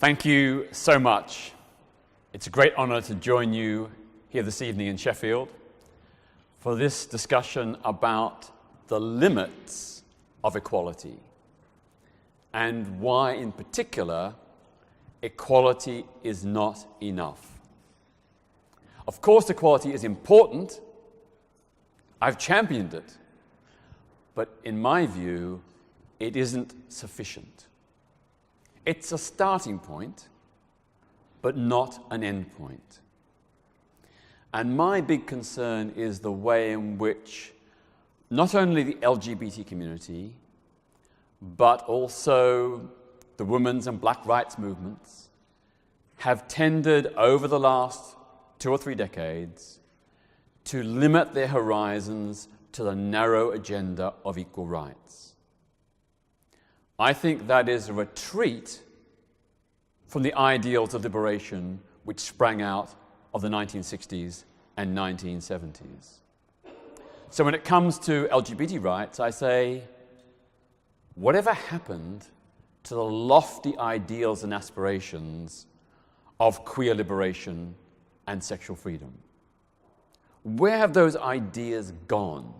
Thank you so much. It's a great honor to join you here this evening in Sheffield for this discussion about the limits of equality and why, in particular, equality is not enough. Of course, equality is important. I've championed it. But in my view, it isn't sufficient. It's a starting point, but not an end point. And my big concern is the way in which not only the LGBT community, but also the women's and black rights movements have tended over the last 2 or 3 decades to limit their horizons to the narrow agenda of equal rights. I think that is a retreat from the ideals of liberation which sprang out of the 1960s and 1970s. So when it comes to LGBT rights, I say, whatever happened to the lofty ideals and aspirations of queer liberation and sexual freedom? Where have those ideas gone?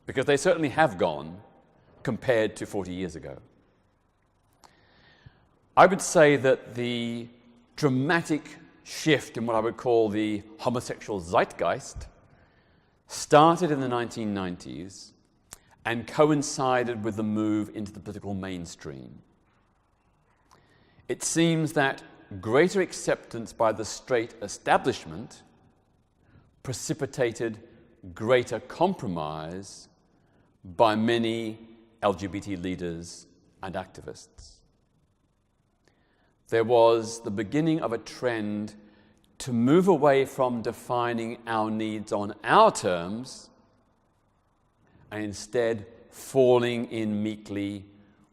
Because they certainly have gone compared to 40 years ago. I would say that the dramatic shift in what I would call the homosexual zeitgeist started in the 1990s and coincided with the move into the political mainstream. It seems that greater acceptance by the straight establishment precipitated greater compromise by many LGBT leaders and activists. There was the beginning of a trend to move away from defining our needs on our terms and instead falling in meekly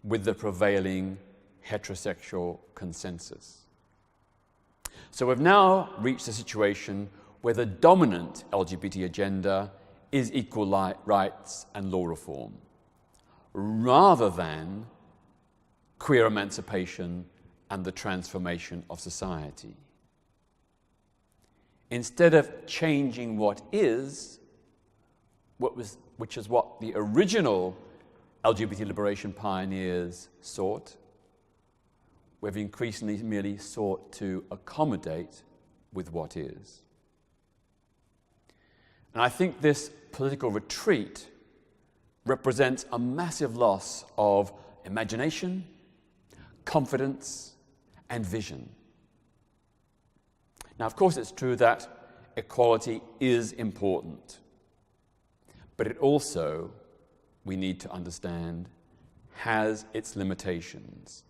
with the prevailing heterosexual consensus. So we've now reached a situation where the dominant LGBT agenda is equal rights and law reform, rather than queer emancipation and the transformation of society. Instead of changing what is, which is what the original LGBT liberation pioneers sought, we've increasingly merely sought to accommodate with what is. And I think this political retreat represents a massive loss of imagination, confidence, and vision. Now, of course, it's true that equality is important, but it also, we need to understand, has its limitations.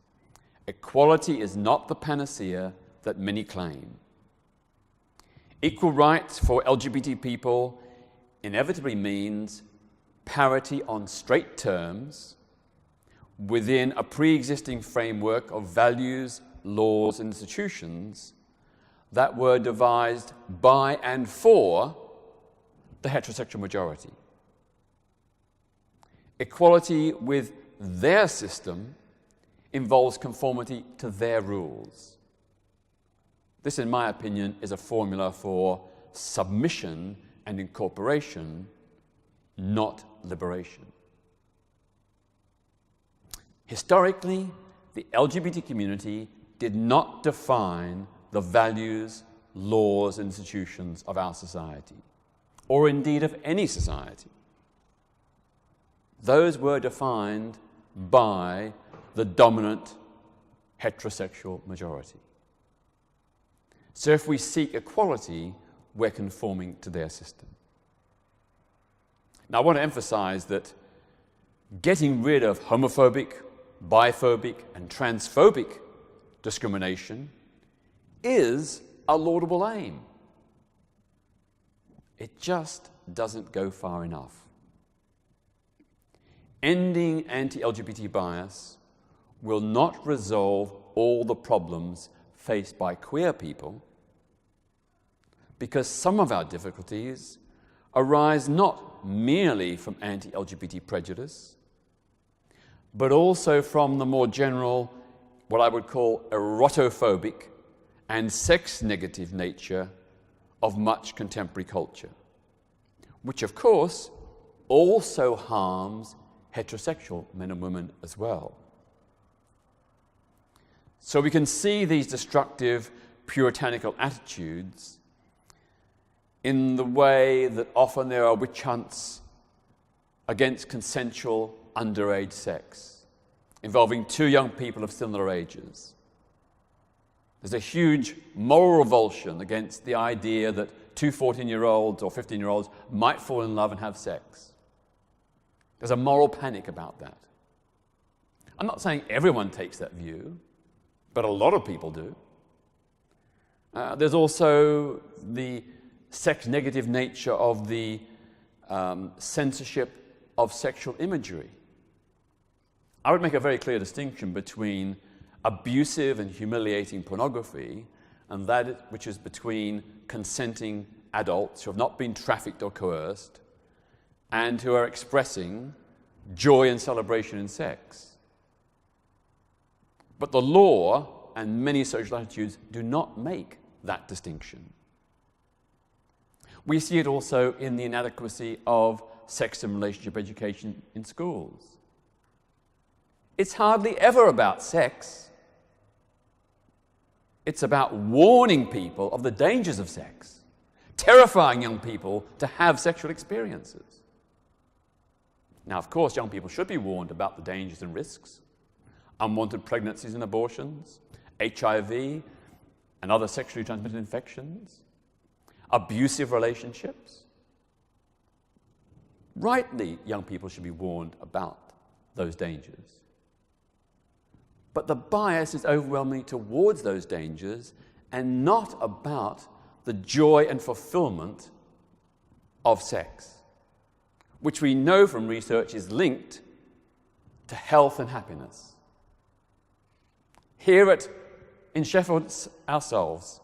Equality is not the panacea that many claim. Equal rights for LGBT people inevitably means parity on straight terms within a pre-existing framework of values, laws, and institutions that were devised by and for the heterosexual majority. Equality with their system involves conformity to their rules. This, in my opinion, is a formula for submission and incorporation, not liberation. Historically, the LGBT community did not define the values, laws, and institutions of our society, or indeed of any society. Those were defined by the dominant heterosexual majority. So if we seek equality, we're conforming to their system. Now, I want to emphasize that getting rid of homophobic, biphobic, and transphobic discrimination is a laudable aim. It just doesn't go far enough. Ending anti-LGBT bias will not resolve all the problems faced by queer people, because some of our difficulties arise not merely from anti-LGBT prejudice, but also from the more general what I would call erotophobic and sex-negative nature of much contemporary culture, which of course also harms heterosexual men and women as well. So we can see these destructive puritanical attitudes in the way that often there are witch hunts against consensual underage sex, involving two young people of similar ages. There's a huge moral revulsion against the idea that two 14-year-olds or 15-year-olds might fall in love and have sex. There's a moral panic about that. I'm not saying everyone takes that view, but a lot of people do. There's also the sex-negative nature of the censorship of sexual imagery. I would make a very clear distinction between abusive and humiliating pornography and that which is between consenting adults who have not been trafficked or coerced and who are expressing joy and celebration in sex. But the law and many social attitudes do not make that distinction. We see it also in the inadequacy of sex and relationship education in schools. It's hardly ever about sex. It's about warning people of the dangers of sex, terrifying young people to have sexual experiences. Now, of course, young people should be warned about the dangers and risks, unwanted pregnancies and abortions, HIV and other sexually transmitted infections, abusive relationships. Rightly, young people should be warned about those dangers. But the bias is overwhelmingly towards those dangers and not about the joy and fulfillment of sex, which we know from research is linked to health and happiness. Here in Sheffield ourselves,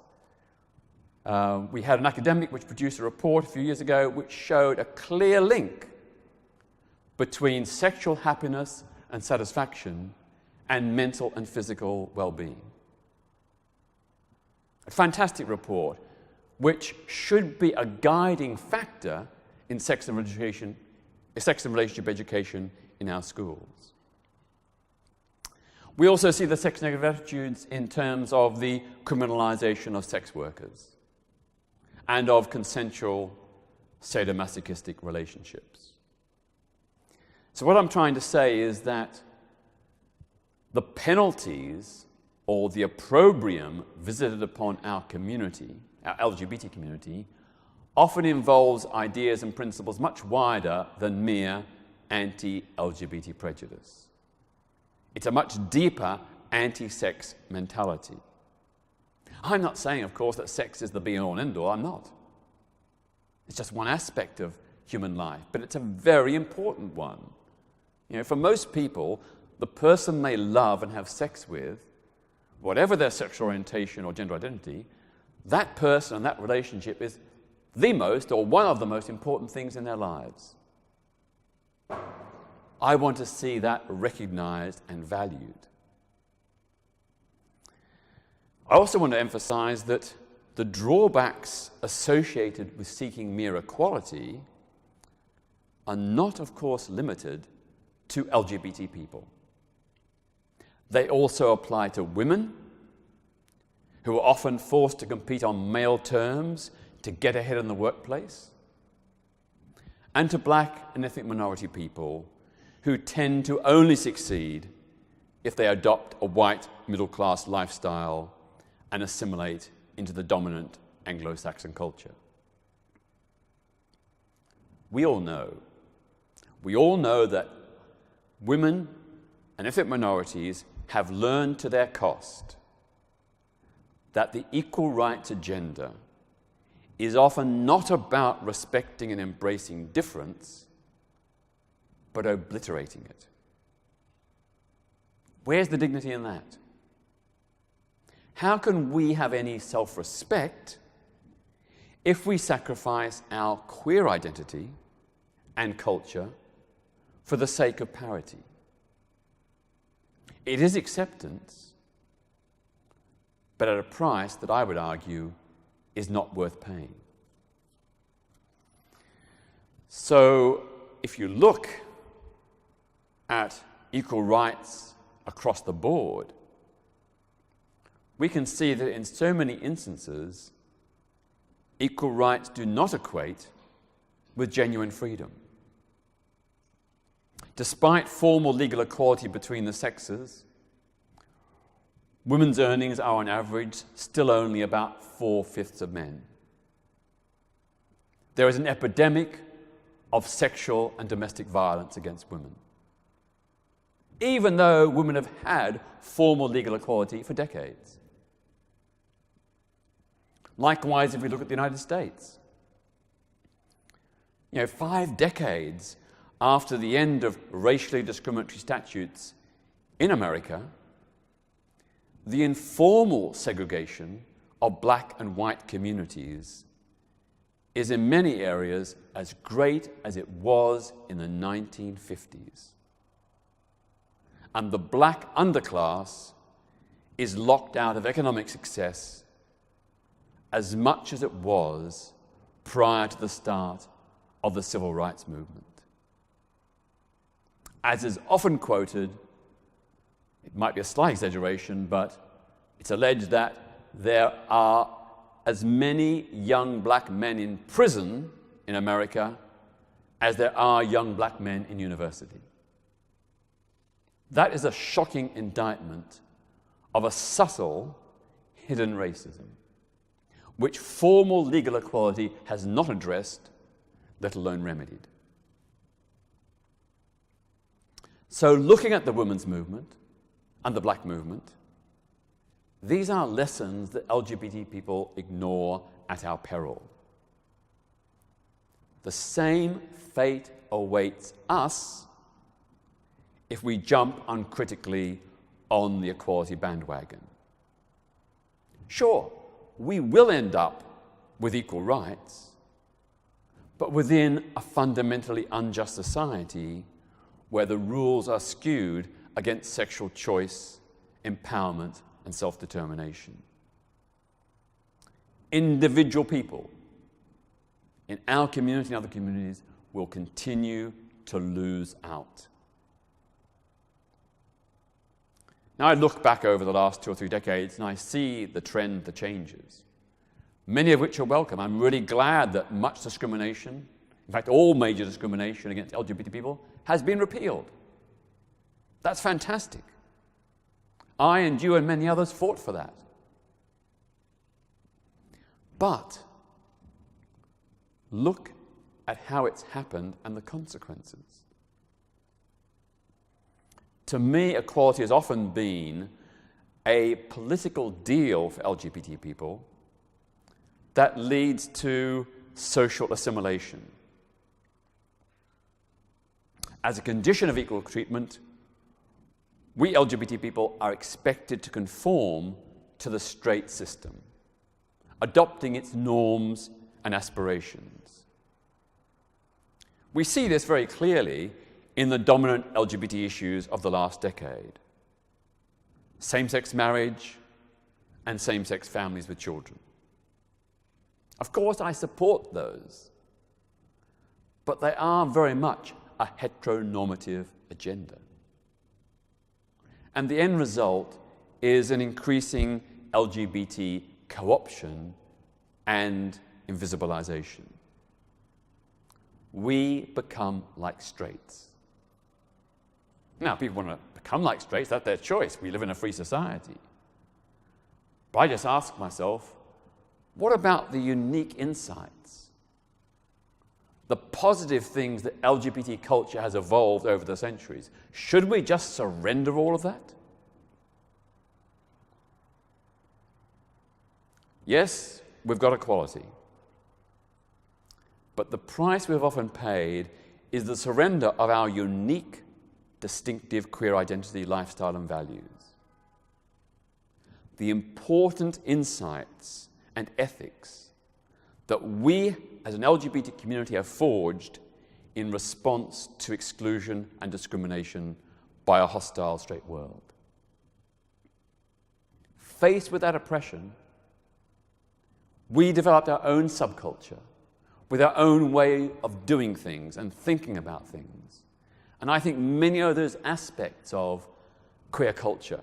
we had an academic which produced a report a few years ago which showed a clear link between sexual happiness and satisfaction and mental and physical well-being. A fantastic report which should be a guiding factor in sex and relationship education in our schools. We also see the sex-negative attitudes in terms of the criminalization of sex workers and of consensual sadomasochistic relationships. So what I'm trying to say is that the penalties or the opprobrium visited upon our community, our LGBT community, often involves ideas and principles much wider than mere anti-LGBT prejudice. It's a much deeper anti-sex mentality. I'm not saying, of course, that sex is the be-all and end-all. I'm not. It's just one aspect of human life, but it's a very important one. You know, for most people, the person they love and have sex with, whatever their sexual orientation or gender identity, that person and that relationship is the most or one of the most important things in their lives. I want to see that recognized and valued. I also want to emphasize that the drawbacks associated with seeking mere equality are not, of course, limited to LGBT people. They also apply to women, who are often forced to compete on male terms to get ahead in the workplace, and to black and ethnic minority people, who tend to only succeed if they adopt a white middle-class lifestyle and assimilate into the dominant Anglo-Saxon culture. We all know that women and ethnic minorities have learned to their cost that the equal rights agenda is often not about respecting and embracing difference, but obliterating it. Where's the dignity in that? How can we have any self-respect if we sacrifice our queer identity and culture for the sake of parity? It is acceptance but at a price that I would argue is not worth paying. So if you look at equal rights across the board, we can see that in so many instances, equal rights do not equate with genuine freedom. Despite formal legal equality between the sexes, women's earnings are on average still only about 4/5 of men. There is an epidemic of sexual and domestic violence against women, even though women have had formal legal equality for decades. Likewise, if we look at the United States, 5 decades after the end of racially discriminatory statutes in America, the informal segregation of black and white communities is in many areas as great as it was in the 1950s. And the black underclass is locked out of economic success as much as it was prior to the start of the civil rights movement. As is often quoted, it might be a slight exaggeration, but it's alleged that there are as many young black men in prison in America as there are young black men in university. That is a shocking indictment of a subtle, hidden racism, which formal legal equality has not addressed, let alone remedied. So looking at the women's movement and the black movement, these are lessons that LGBT people ignore at our peril. The same fate awaits us if we jump uncritically on the equality bandwagon. Sure, we will end up with equal rights, but within a fundamentally unjust society where the rules are skewed against sexual choice, empowerment, and self-determination. Individual people in our community and other communities will continue to lose out. Now, I look back over the last 2 or 3 decades and I see the trend, the changes, many of which are welcome. I'm really glad that much discrimination, in fact, all major discrimination against LGBT people, has been repealed. That's fantastic. I and you and many others fought for that. But look at how it's happened and the consequences. To me, equality has often been a political deal for LGBT people that leads to social assimilation. As a condition of equal treatment, we LGBT people are expected to conform to the straight system, adopting its norms and aspirations. We see this very clearly in the dominant LGBT issues of the last decade: same-sex marriage and same-sex families with children. Of course, I support those, but they are very much a heteronormative agenda. And the end result is an increasing LGBT co-option and invisibilization. We become like straights. Now, people want to become like straights, that's their choice. We live in a free society. But I just ask myself, what about the unique insights, the positive things that LGBT culture has evolved over the centuries? Should we just surrender all of that? Yes, we've got equality. But the price we've often paid is the surrender of our unique, distinctive queer identity, lifestyle, and values. The important insights and ethics that we as an LGBT community have forged in response to exclusion and discrimination by a hostile straight world. faced with that oppression, we developed our own subculture with our own way of doing things and thinking about things. And I think many of those aspects of queer culture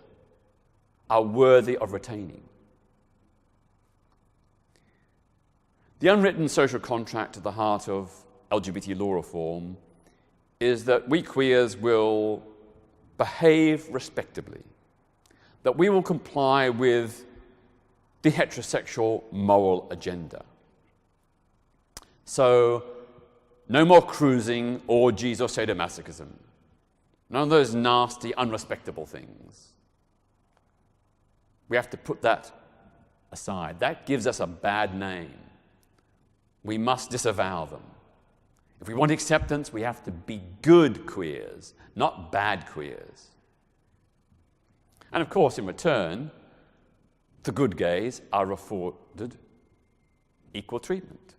are worthy of retaining. The unwritten social contract at the heart of LGBT law reform is that we queers will behave respectably, that we will comply with the heterosexual moral agenda. So, no more cruising, orgies, or sadomasochism. None of those nasty, unrespectable things. We have to put that aside. That gives us a bad name. We must disavow them. If we want acceptance, we have to be good queers, not bad queers. And of course, in return, the good gays are afforded equal treatment.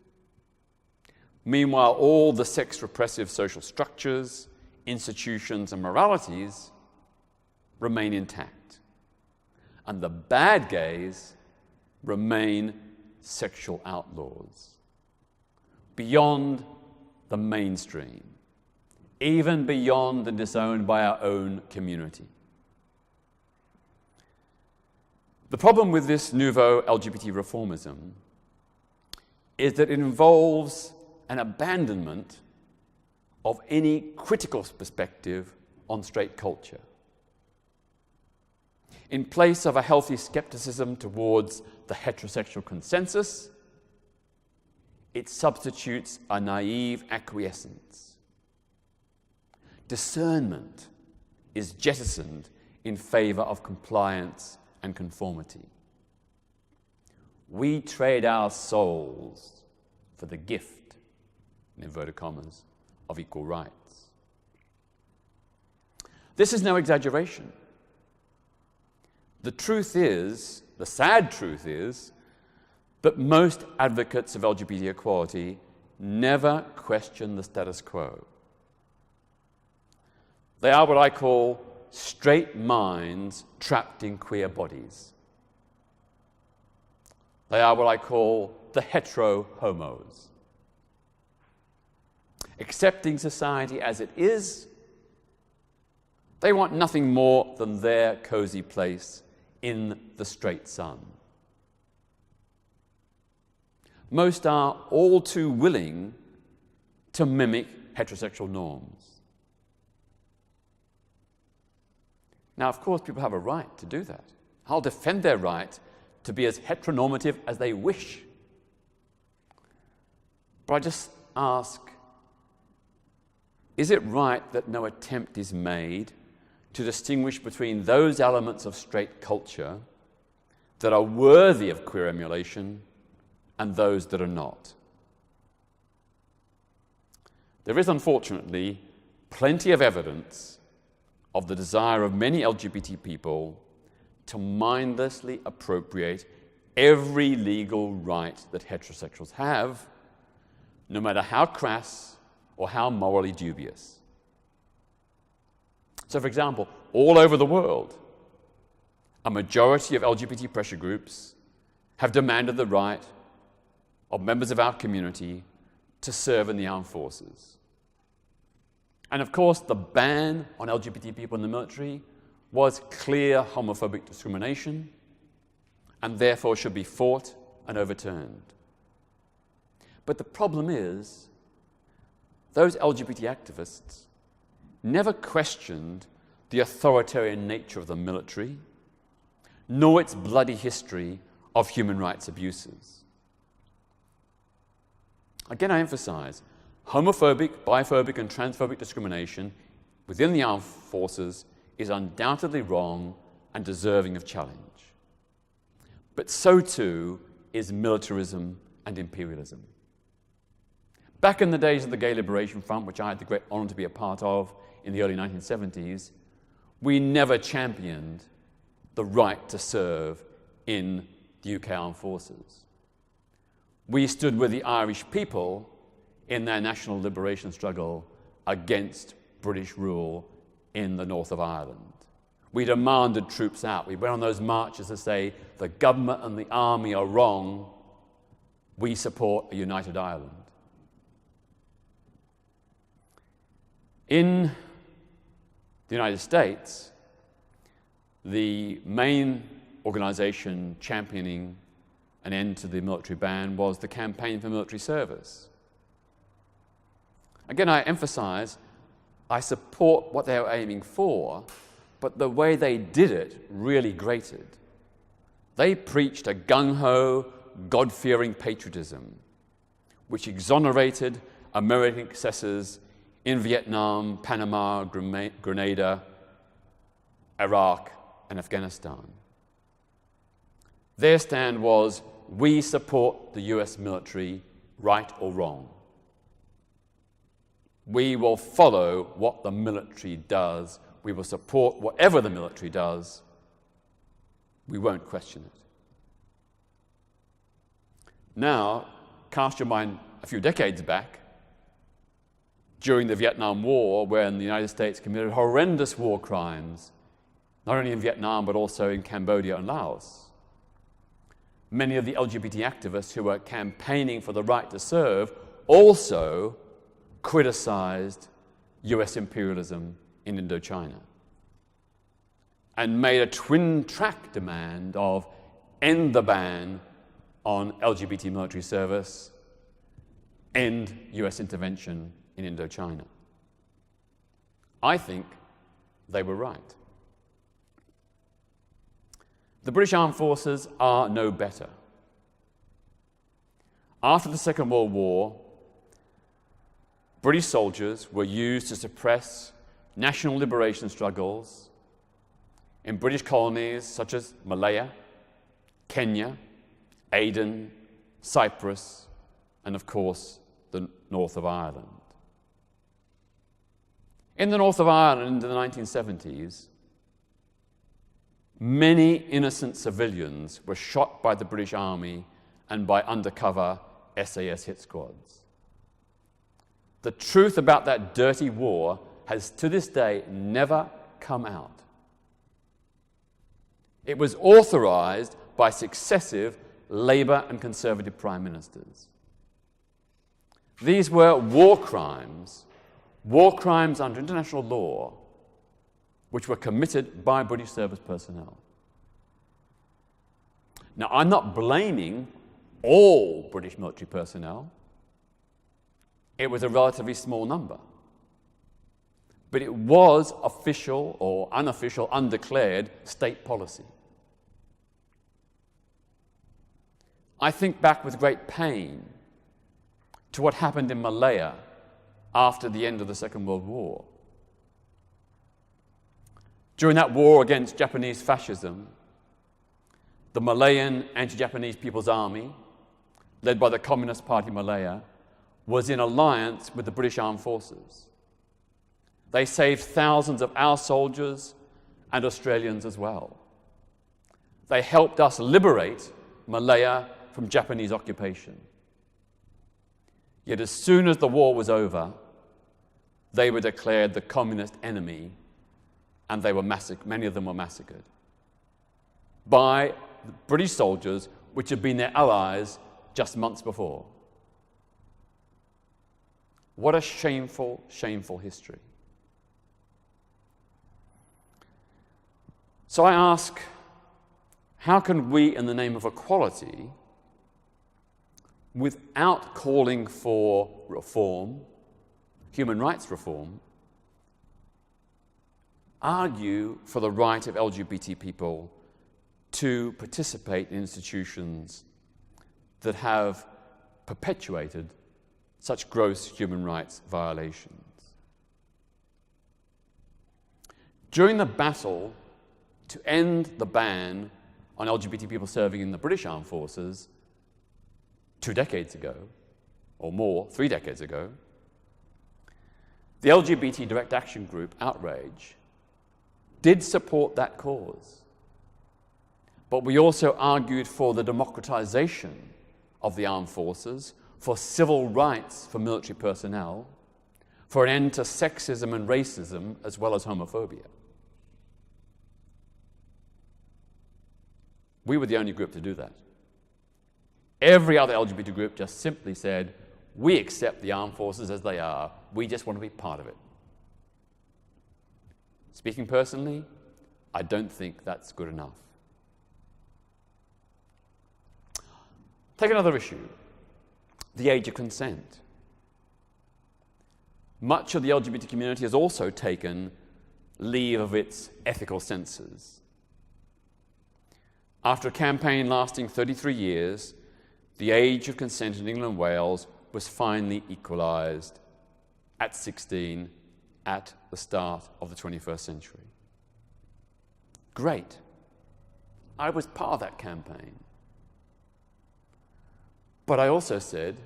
Meanwhile, all the sex-repressive social structures, institutions, and moralities remain intact. And the bad gays remain sexual outlaws, beyond the mainstream, even beyond and disowned by our own community. The problem with this nouveau LGBT reformism is that it involves an abandonment of any critical perspective on straight culture. In place of a healthy skepticism towards the heterosexual consensus, it substitutes a naive acquiescence. Discernment is jettisoned in favor of compliance and conformity. We trade our souls for the gift, in inverted commas, of equal rights. This is no exaggeration. The truth is, the sad truth is, that most advocates of LGBT equality never question the status quo. They are what I call straight minds trapped in queer bodies. They are what I call the hetero-homos. Accepting society as it is, they want nothing more than their cozy place in the straight sun. Most are all too willing to mimic heterosexual norms. Now, of course, people have a right to do that. I'll defend their right to be as heteronormative as they wish. But I just ask, is it right that no attempt is made to distinguish between those elements of straight culture that are worthy of queer emulation and those that are not? There is, unfortunately, plenty of evidence of the desire of many LGBT people to mindlessly appropriate every legal right that heterosexuals have, no matter how crass or how morally dubious. So, for example, all over the world, a majority of LGBT pressure groups have demanded the right of members of our community to serve in the armed forces. And of course, the ban on LGBT people in the military was clear homophobic discrimination and therefore should be fought and overturned. But the problem is, those LGBT activists never questioned the authoritarian nature of the military, nor its bloody history of human rights abuses. Again, I emphasize, homophobic, biphobic, and transphobic discrimination within the armed forces is undoubtedly wrong and deserving of challenge. But so too is militarism and imperialism. Back in the days of the Gay Liberation Front, which I had the great honor to be a part of in the early 1970s, we never championed the right to serve in the UK Armed Forces. We stood with the Irish people in their national liberation struggle against British rule in the north of Ireland. We demanded troops out. We went on those marches to say the government and the army are wrong. We support a united Ireland. In the United States, the main organization championing an end to the military ban was the Campaign for Military Service. Again, I emphasize, I support what they were aiming for, but the way they did it really grated. They preached a gung-ho, God-fearing patriotism, which exonerated American excesses in Vietnam, Panama, Grenada, Iraq, and Afghanistan. Their stand was, we support the US military, right or wrong. We will follow what the military does. We will support whatever the military does. We won't question it. Now, cast your mind a few decades back, during the Vietnam War, when the United States committed horrendous war crimes, not only in Vietnam but also in Cambodia and Laos. Many of the LGBT activists who were campaigning for the right to serve also criticized US imperialism in Indochina and made a twin-track demand of end the ban on LGBT military service, end US intervention in Indochina. I think they were right. The British Armed Forces are no better. After the Second World War, British soldiers were used to suppress national liberation struggles in British colonies such as Malaya, Kenya, Aden, Cyprus, and of course, the north of Ireland. In the north of Ireland in the 1970s, many innocent civilians were shot by the British Army and by undercover SAS hit squads. The truth about that dirty war has to this day never come out. It was authorized by successive Labour and Conservative prime ministers. These were war crimes under international law, which were committed by British service personnel. Now, I'm not blaming all British military personnel. It was a relatively small number. But it was official or unofficial, undeclared state policy. I think back with great pain to what happened in Malaya after the end of the Second World War. During that war against Japanese fascism, the Malayan Anti-Japanese People's Army, led by the Communist Party Malaya, was in alliance with the British Armed Forces. They saved thousands of our soldiers and Australians as well. They helped us liberate Malaya from Japanese occupation. Yet as soon as the war was over, they were declared the communist enemy, and they were many of them were massacred by the British soldiers, which had been their allies just months before. What a shameful, shameful history. So I ask, how can we, in the name of equality, without calling for reform, human rights reform, argue for the right of LGBT people to participate in institutions that have perpetuated such gross human rights violations? During the battle to end the ban on LGBT people serving in the British Armed Forces 2 decades ago, or more, 3 decades ago, the LGBT Direct Action Group, Outrage, did support that cause. But we also argued for the democratization of the armed forces, for civil rights for military personnel, for an end to sexism and racism, as well as homophobia. We were the only group to do that. Every other LGBT group just simply said, we accept the armed forces as they are. We just want to be part of it. Speaking personally, I don't think that's good enough. Take another issue, the age of consent. Much of the LGBT community has also taken leave of its ethical censors. After a campaign lasting 33 years, the age of consent in England and Wales was finally equalised at 16 at the start of the 21st century. Great. I was part of that campaign. But I also said,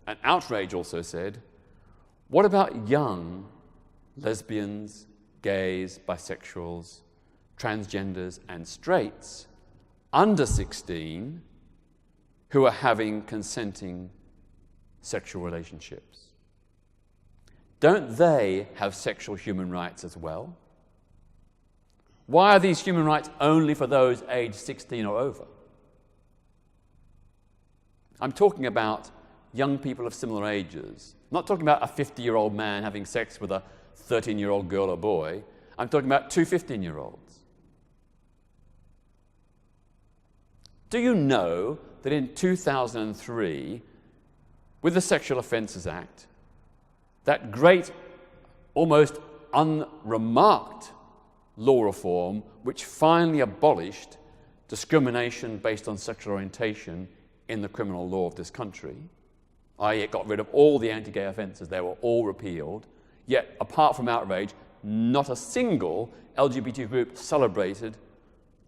and Outrage also said, what about young lesbians, gays, bisexuals, transgenders, and straights under 16 who are having consenting sexual relationships? Don't they have sexual human rights as well? Why are these human rights only for those aged 16 or over? I'm talking about young people of similar ages. I'm not talking about a 50-year-old man having sex with a 13-year-old girl or boy. I'm talking about two 15-year-olds. Do you know that in 2003, with the Sexual Offences Act, that great, almost unremarked law reform which finally abolished discrimination based on sexual orientation in the criminal law of this country, i.e. it got rid of all the anti-gay offences, they were all repealed, yet apart from Outrage, not a single LGBT group celebrated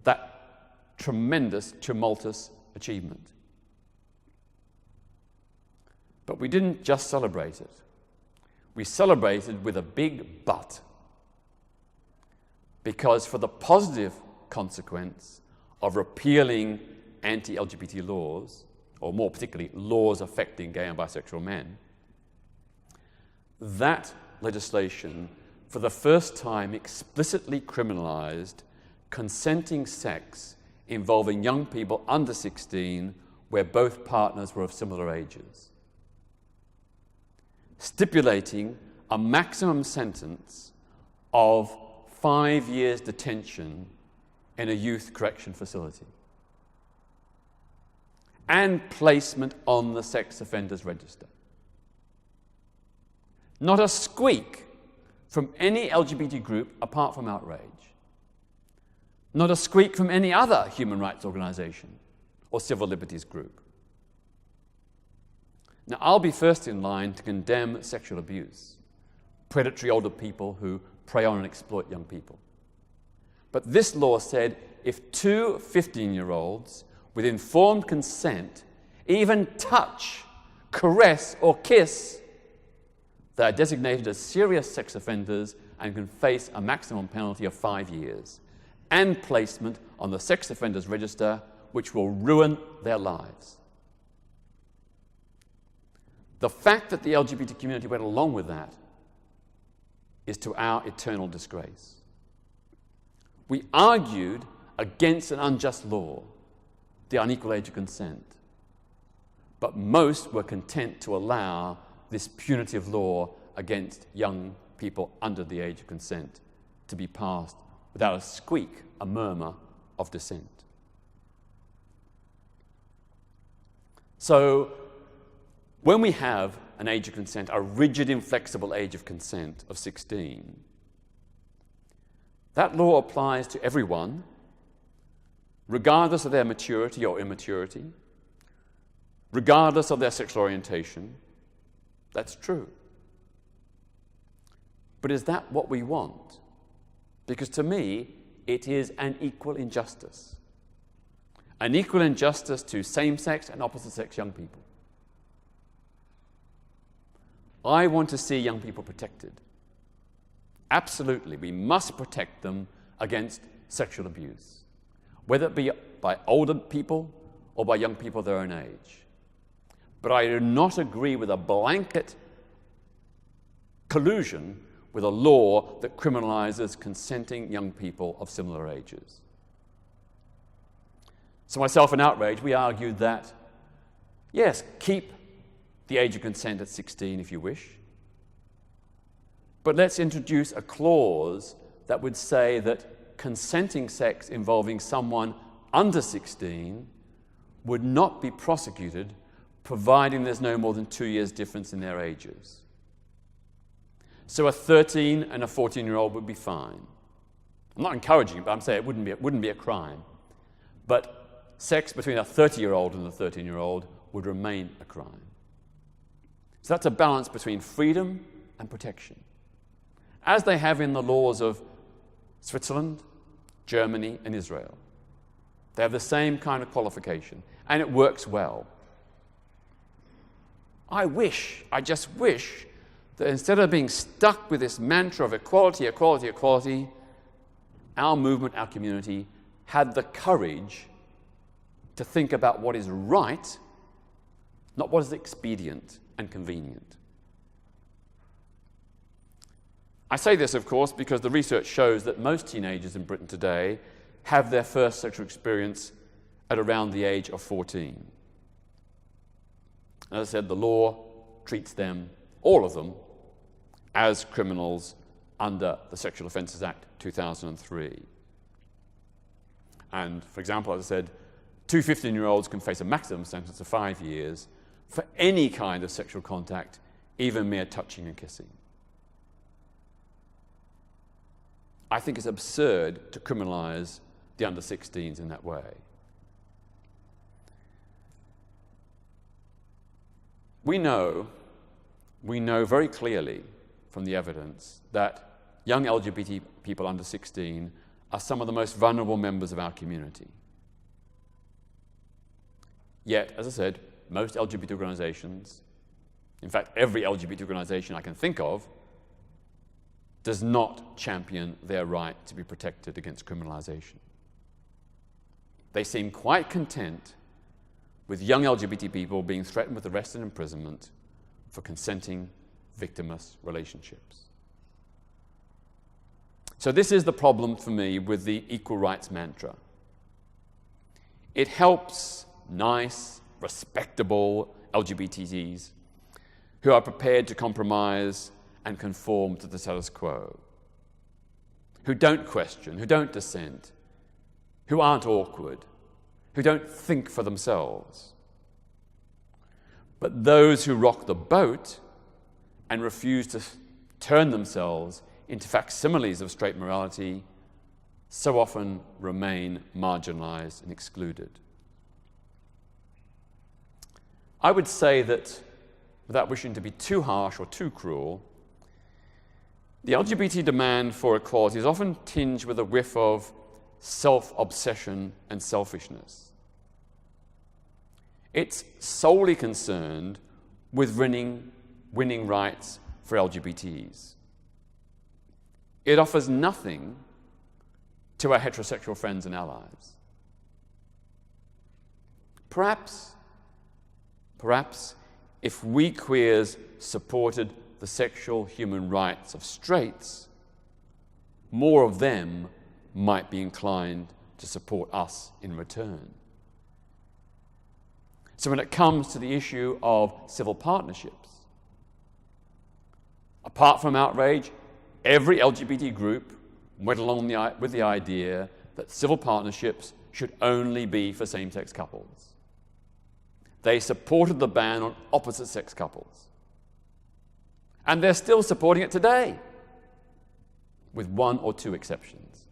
that tremendous, tumultuous achievement. But we didn't just celebrate it. We celebrated with a big but. Because for the positive consequence of repealing anti-LGBT laws, or more particularly laws affecting gay and bisexual men, that legislation for the first time explicitly criminalised consenting sex involving young people under 16 where both partners were of similar ages, stipulating a maximum sentence of 5 years detention in a youth correction facility and placement on the sex offenders register. Not a squeak from any LGBT group apart from Outrage. Not a squeak from any other human rights organisation or civil liberties group. Now, I'll be first in line to condemn sexual abuse, predatory older people who prey on and exploit young people. But this law said if two 15-year-olds with informed consent even touch, caress, or kiss, they are designated as serious sex offenders and can face a maximum penalty of 5 years and placement on the sex offenders register, which will ruin their lives. The fact that the LGBT community went along with that is to our eternal disgrace. We argued against an unjust law, the unequal age of consent, but most were content to allow this punitive law against young people under the age of consent to be passed without a squeak, a murmur of dissent. So, when we have an age of consent, a rigid, inflexible age of consent of 16, that law applies to everyone, regardless of their maturity or immaturity, regardless of their sexual orientation. That's true. But is that what we want? Because to me, it is an equal injustice. An equal injustice to same-sex and opposite-sex young people. I want to see young people protected. Absolutely, we must protect them against sexual abuse, whether it be by older people or by young people their own age. But I do not agree with a blanket collusion with a law that criminalizes consenting young people of similar ages. So myself and Outrage, we argued that, yes, keep the age of consent at 16 if you wish, but let's introduce a clause that would say that consenting sex involving someone under 16 would not be prosecuted providing there's no more than 2 years difference in their ages. So a 13 and a 14-year-old would be fine. I'm not encouraging it, but I'm saying it wouldn't be a crime. But sex between a 30-year-old and a 13-year-old would remain a crime. So that's a balance between freedom and protection, as they have in the laws of Switzerland, Germany, and Israel. They have the same kind of qualification, and it works well. I just wish that instead of being stuck with this mantra of equality, equality, equality, our movement, our community, had the courage to think about what is right, not what is expedient and convenient. I say this, of course, because the research shows that most teenagers in Britain today have their first sexual experience at around the age of 14. As I said, the law treats them, all of them, as criminals under the Sexual Offences Act 2003. And, for example, as I said, 2 15-year-olds can face a maximum sentence of 5 years for any kind of sexual contact, even mere touching and kissing. I think it's absurd to criminalise the under-16s in that way. We know very clearly from the evidence that young LGBT people under 16 are some of the most vulnerable members of our community. Yet, as I said, most LGBT organisations, in fact every LGBT organisation I can think of, does not champion their right to be protected against criminalisation. They seem quite content with young LGBT people being threatened with arrest and imprisonment for consenting, victimless relationships. So this is the problem for me with the equal rights mantra. It helps nice, respectable LGBTs who are prepared to compromise and conform to the status quo, who don't question, who don't dissent, who aren't awkward, who don't think for themselves. But those who rock the boat and refuse to turn themselves into facsimiles of straight morality so often remain marginalized and excluded. I would say that, without wishing to be too harsh or too cruel, the LGBT demand for equality is often tinged with a whiff of self-obsession and selfishness. It's solely concerned with winning rights for LGBTs. It offers nothing to our heterosexual friends and allies. Perhaps if we queers supported the sexual human rights of straights, more of them might be inclined to support us in return. So when it comes to the issue of civil partnerships, apart from outrage, every LGBT group went along with the idea that civil partnerships should only be for same-sex couples. They supported the ban on opposite-sex couples. And they're still supporting it today, with 1 or 2 exceptions.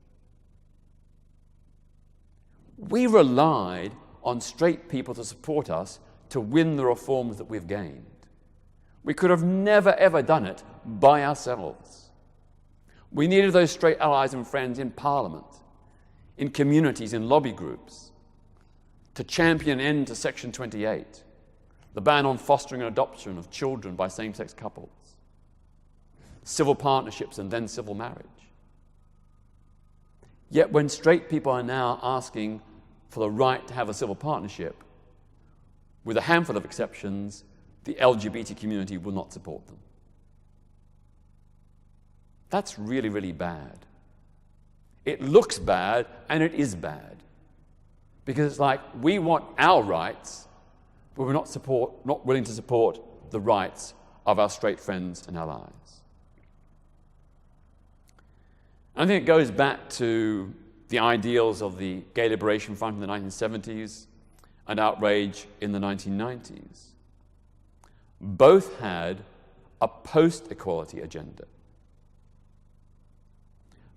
We relied on straight people to support us to win the reforms that we've gained. We could have never, ever done it by ourselves. We needed those straight allies and friends in Parliament, in communities, in lobby groups, to champion an end to Section 28, the ban on fostering and adoption of children by same-sex couples, civil partnerships and then civil marriage. Yet when straight people are now asking for the right to have a civil partnership, with a handful of exceptions, the LGBT community will not support them. That's really, really bad. It looks bad, and it is bad. Because it's like we want our rights, but we're not willing to support the rights of our straight friends and allies. I think it goes back to the ideals of the Gay Liberation Front in the 1970s and outrage in the 1990s. Both had a post-equality agenda.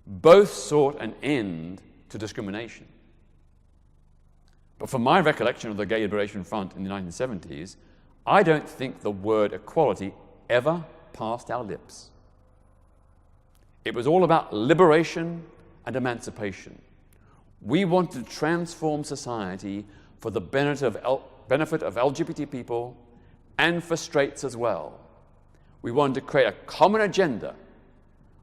Both sought an end to discrimination. But from my recollection of the Gay Liberation Front in the 1970s, I don't think the word equality ever passed our lips. It was all about liberation and emancipation. We wanted to transform society for the benefit of LGBT people and for straights as well. We wanted to create a common agenda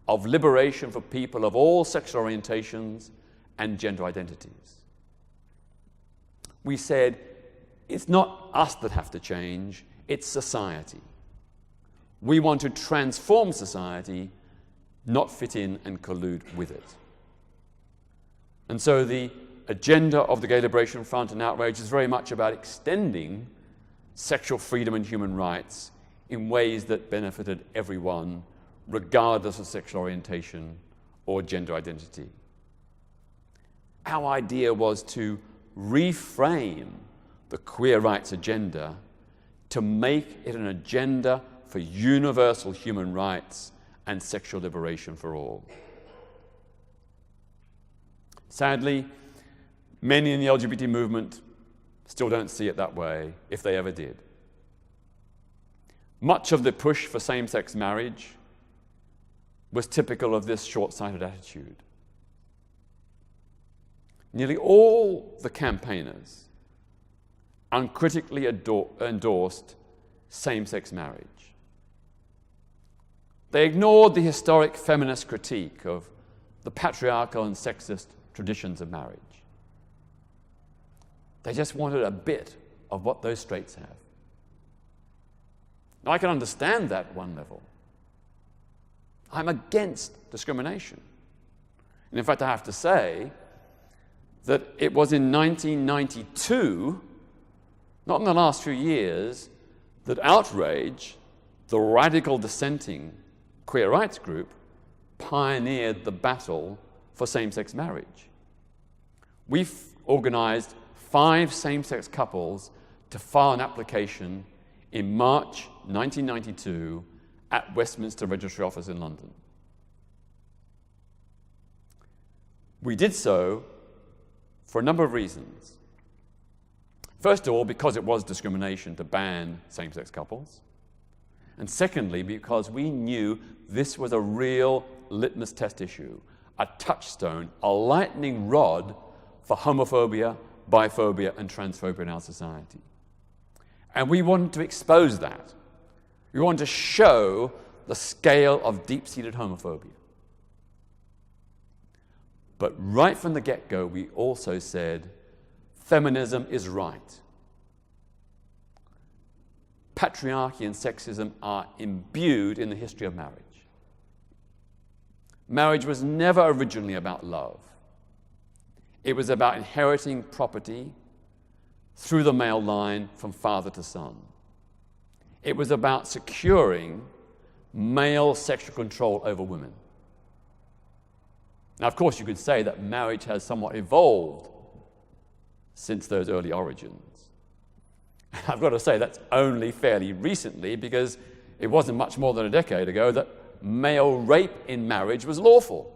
of liberation for people of all sexual orientations and gender identities. We said, it's not us that have to change, it's society. We want to transform society, not fit in and collude with it. And so the agenda of the Gay Liberation Front and outrage is very much about extending sexual freedom and human rights in ways that benefited everyone, regardless of sexual orientation or gender identity. Our idea was to reframe the queer rights agenda to make it an agenda for universal human rights and sexual liberation for all. Sadly, many in the LGBT movement still don't see it that way, if they ever did. Much of the push for same-sex marriage was typical of this short-sighted attitude. Nearly all the campaigners uncritically endorsed same-sex marriage. They ignored the historic feminist critique of the patriarchal and sexist traditions of marriage. They just wanted a bit of what those straights have. Now, I can understand that at one level. I'm against discrimination. And in fact, I have to say that it was in 1992, not in the last few years, that Outrage, the radical dissenting queer rights group, pioneered the battle for same-sex marriage. We've organized 5 same-sex couples to file an application in March 1992 at Westminster Registry Office in London. We did so for a number of reasons. First of all, because it was discrimination to ban same-sex couples. And secondly, because we knew this was a real litmus test issue, a touchstone, a lightning rod for homophobia, biphobia, and transphobia in our society. And we wanted to expose that. We wanted to show the scale of deep-seated homophobia. But right from the get-go, we also said, feminism is right. Patriarchy and sexism are imbued in the history of marriage. Marriage was never originally about love. It was about inheriting property through the male line from father to son. It was about securing male sexual control over women. Now, of course, you could say that marriage has somewhat evolved since those early origins. I've got to say that's only fairly recently, because it wasn't much more than a decade ago that male rape in marriage was lawful.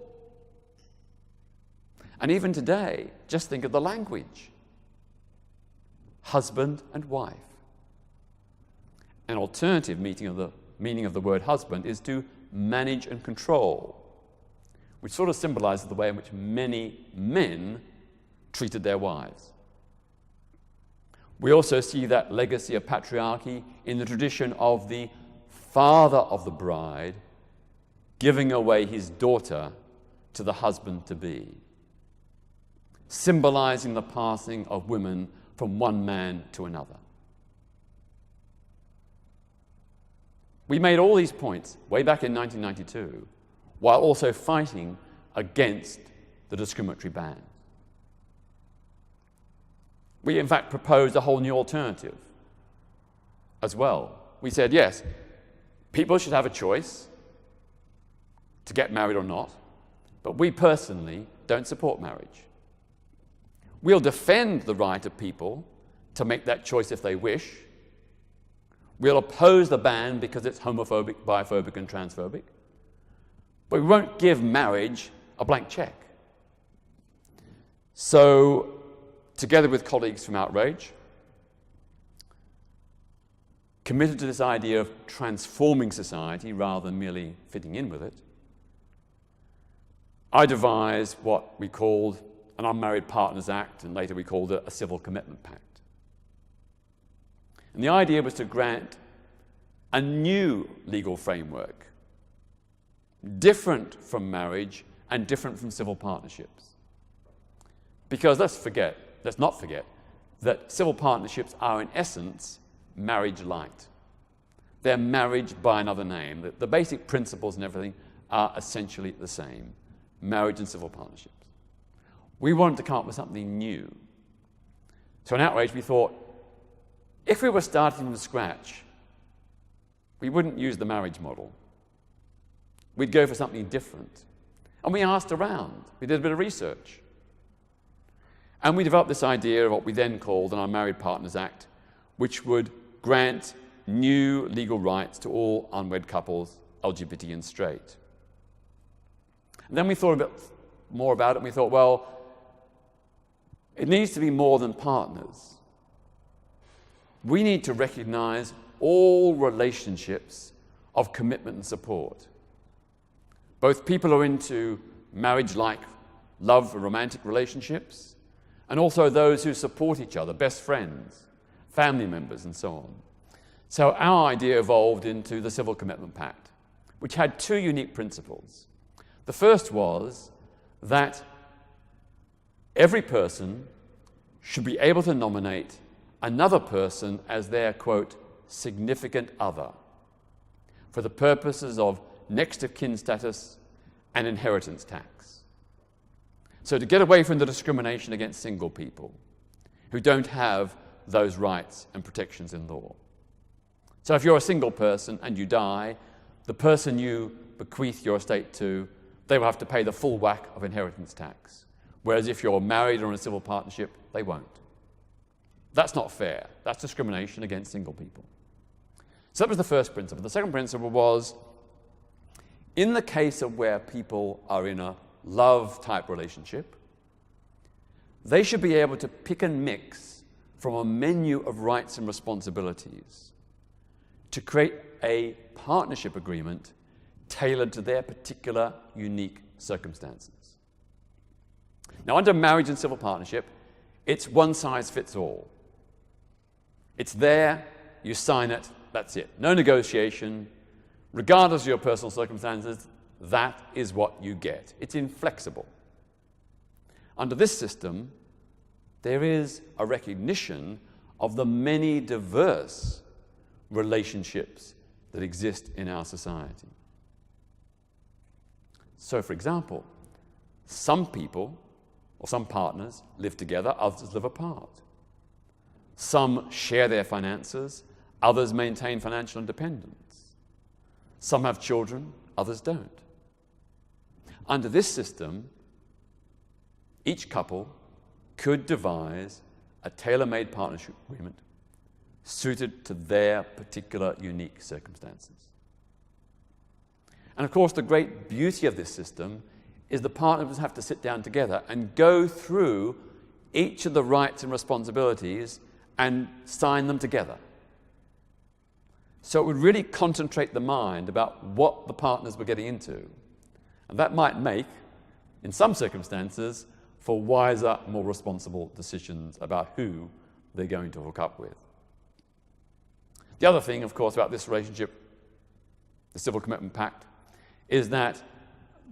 And even today, just think of the language. Husband and wife. An alternative meaning of the word husband is to manage and control, which sort of symbolizes the way in which many men treated their wives. We also see that legacy of patriarchy in the tradition of the father of the bride giving away his daughter to the husband-to-be, symbolizing the passing of women from one man to another. We made all these points way back in 1992, while also fighting against the discriminatory ban. We, in fact, proposed a whole new alternative as well. We said, yes, people should have a choice to get married or not, but we personally don't support marriage. We'll defend the right of people to make that choice if they wish. We'll oppose the ban because it's homophobic, biphobic, and transphobic. But we won't give marriage a blank check. So, together with colleagues from Outrage, committed to this idea of transforming society rather than merely fitting in with it, I devised what we called an Unmarried Partners Act, and later we called it a Civil Commitment Pact. And the idea was to grant a new legal framework, different from marriage and different from civil partnerships. Because let's not forget that civil partnerships are in essence marriage light. They're marriage by another name. The basic principles and everything are essentially the same, marriage and civil partnerships. We wanted to come up with something new. So in Outrage we thought, if we were starting from scratch, we wouldn't use the marriage model. We'd go for something different. And we asked around. We did a bit of research. And we developed this idea of what we then called an Unmarried Partners Act, which would grant new legal rights to all unwed couples, LGBT and straight. And then we thought a bit more about it, and we thought, well, it needs to be more than partners. We need to recognize all relationships of commitment and support. Both people who are into marriage-like love and romantic relationships, and also those who support each other, best friends, family members, and so on. So our idea evolved into the Civil Commitment Pact, which had two unique principles. The first was that every person should be able to nominate another person as their, quote, significant other for the purposes of next of kin status and inheritance tax. So to get away from the discrimination against single people who don't have those rights and protections in law. So if you're a single person and you die, the person you bequeath your estate to, they will have to pay the full whack of inheritance tax. Whereas if you're married or in a civil partnership, they won't. That's not fair. That's discrimination against single people. So that was the first principle. The second principle was, in the case of where people are in a love-type relationship, they should be able to pick and mix from a menu of rights and responsibilities to create a partnership agreement tailored to their particular unique circumstances. Now, under marriage and civil partnership, it's one size fits all. It's there, you sign it, that's it. No negotiation. Regardless of your personal circumstances, that is what you get. It's inflexible. Under this system, there is a recognition of the many diverse relationships that exist in our society. So, for example, some people or some partners live together, others live apart. Some share their finances, others maintain financial independence. Some have children, others don't. Under this system, each couple could devise a tailor-made partnership agreement suited to their particular unique circumstances. And of course, the great beauty of this system is the partners have to sit down together and go through each of the rights and responsibilities and sign them together. So it would really concentrate the mind about what the partners were getting into. And that might make, in some circumstances, for wiser, more responsible decisions about who they're going to hook up with. The other thing, of course, about this relationship, the Civil Commitment Pact, is that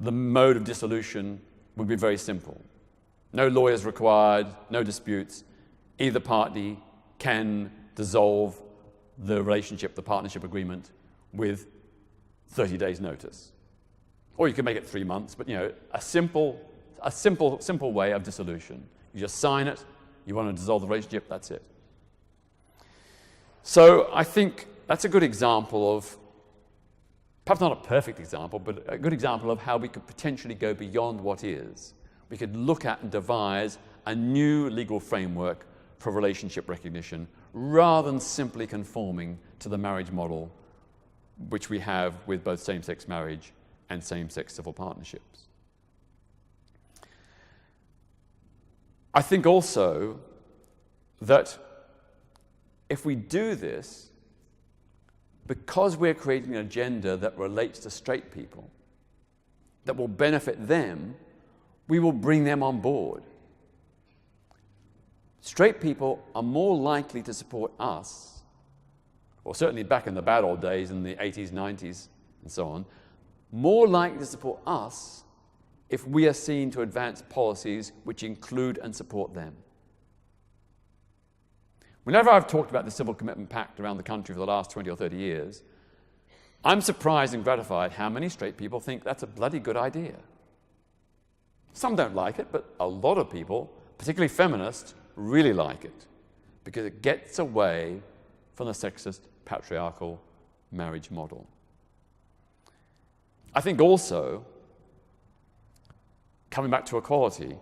the mode of dissolution would be very simple. No lawyers required, no disputes. Either party can dissolve the relationship, the partnership agreement, with 30 days' notice. Or you can make it 3 months, but a simple way of dissolution. You just sign it, You want to dissolve the relationship, that's it. So I think that's a good example of, perhaps not a perfect example, but a good example of how we could potentially go beyond what is. We could look at and devise a new legal framework for relationship recognition rather than simply conforming to the marriage model which we have with both same-sex marriage and same-sex civil partnerships. I think also that if we do this, because we're creating an agenda that relates to straight people, that will benefit them, we will bring them on board. Straight people are more likely to support us, or certainly back in the bad old days in the 80s, 90s, and so on, more likely to support us if we are seen to advance policies which include and support them. Whenever I've talked about the Civil Commitment Pact around the country for the last 20 or 30 years, I'm surprised and gratified how many straight people think that's a bloody good idea. Some don't like it, but a lot of people, particularly feminists, really like it because it gets away from the sexist, patriarchal marriage model. I think also, coming back to equality,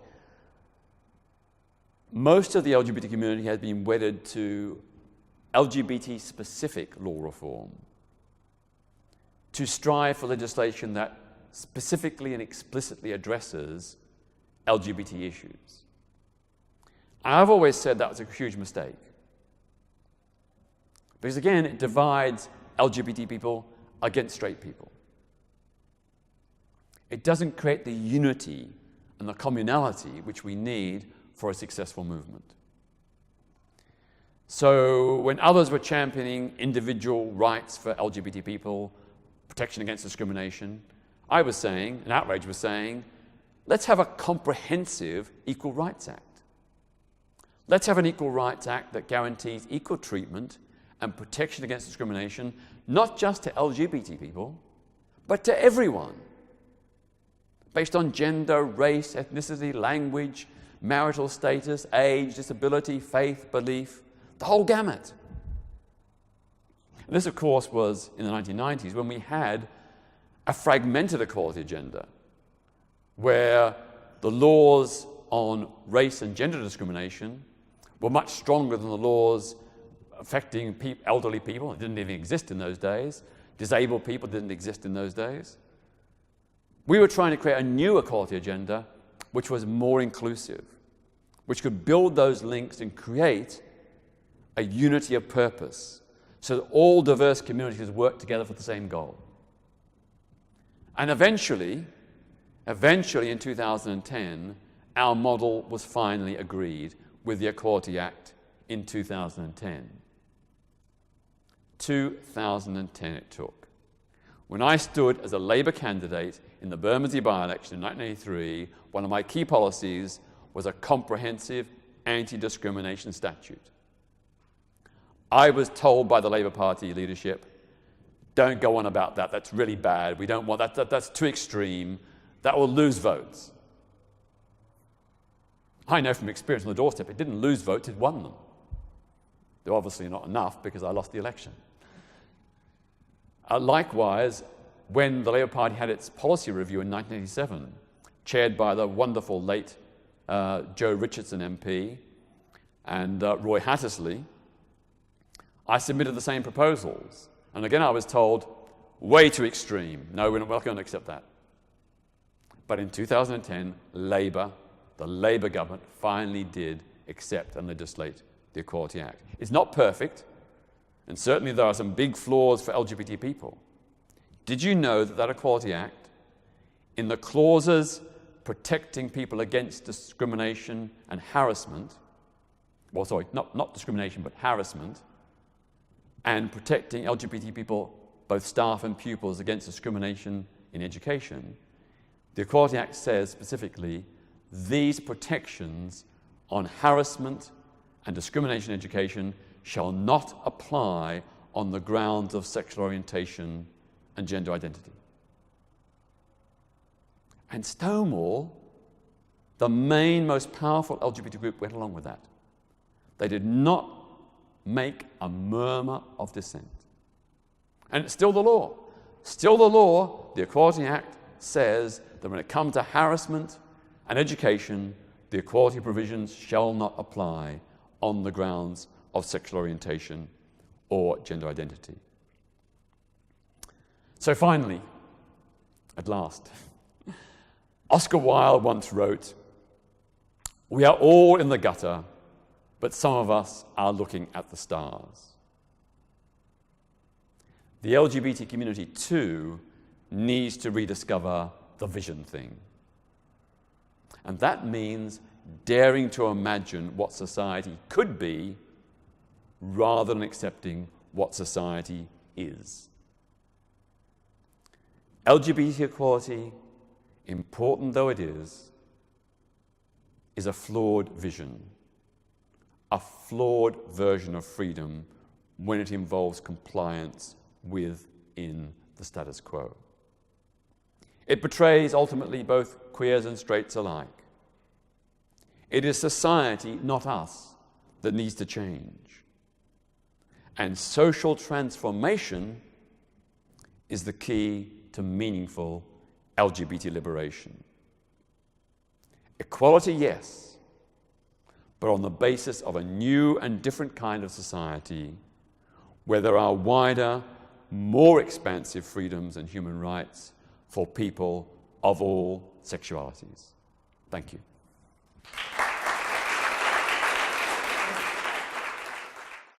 most of the LGBT community has been wedded to LGBT-specific law reform, to strive for legislation that specifically and explicitly addresses LGBT issues. I've always said that was a huge mistake. Because again, it divides LGBT people against straight people. It doesn't create the unity and the communality which we need for a successful movement. So when others were championing individual rights for LGBT people, protection against discrimination, I was saying, and Outrage was saying, let's have a comprehensive Equal Rights Act. Let's have an Equal Rights Act that guarantees equal treatment and protection against discrimination, not just to LGBT people, but to everyone, based on gender, race, ethnicity, language, marital status, age, disability, faith, belief, the whole gamut. And this, of course, was in the 1990s when we had a fragmented equality agenda where the laws on race and gender discrimination were much stronger than the laws affecting elderly people. It didn't even exist in those days. Disabled people didn't exist in those days. We were trying to create a new equality agenda which was more inclusive, which could build those links and create a unity of purpose so that all diverse communities work together for the same goal. And eventually in 2010, our model was finally agreed with the Equality Act in 2010. 2010 it took. When I stood as a Labour candidate in the Bermondsey by-election in 1983, one of my key policies was a comprehensive anti-discrimination statute. I was told by the Labour Party leadership, don't go on about that, that's really bad, we don't want that, that's too extreme, that will lose votes. I know from experience on the doorstep, it didn't lose votes, it won them. They're obviously not enough because I lost the election. Likewise, when the Labour Party had its policy review in 1987, chaired by the wonderful late Joe Richardson MP and Roy Hattersley, I submitted the same proposals. And again, I was told, way too extreme. No, we're not going to accept that. But in 2010, Labour, the Labour government, finally did accept and legislate the Equality Act. It's not perfect, and certainly there are some big flaws for LGBT people. Did you know that Equality Act, in the clauses protecting people against discrimination and harassment, well, sorry, not discrimination, but harassment, and protecting LGBT people, both staff and pupils, against discrimination in education, the Equality Act says specifically these protections on harassment and discrimination in education shall not apply on the grounds of sexual orientation and gender identity. And Stonewall, the main, most powerful LGBT group, went along with that. They did not make a murmur of dissent. And it's still the law. Still the law, the Equality Act says that when it comes to harassment and education, the equality provisions shall not apply on the grounds of sexual orientation or gender identity. So finally, at last, Oscar Wilde once wrote, "We are all in the gutter, but some of us are looking at the stars." The LGBT community too needs to rediscover the vision thing. And that means daring to imagine what society could be rather than accepting what society is. LGBT equality, important though it is a flawed vision, a flawed version of freedom when it involves compliance within the status quo. It betrays ultimately both queers and straights alike. It is society, not us, that needs to change. And social transformation is the key to meaningful LGBT liberation. Equality, yes, but on the basis of a new and different kind of society where there are wider, more expansive freedoms and human rights for people of all sexualities. Thank you.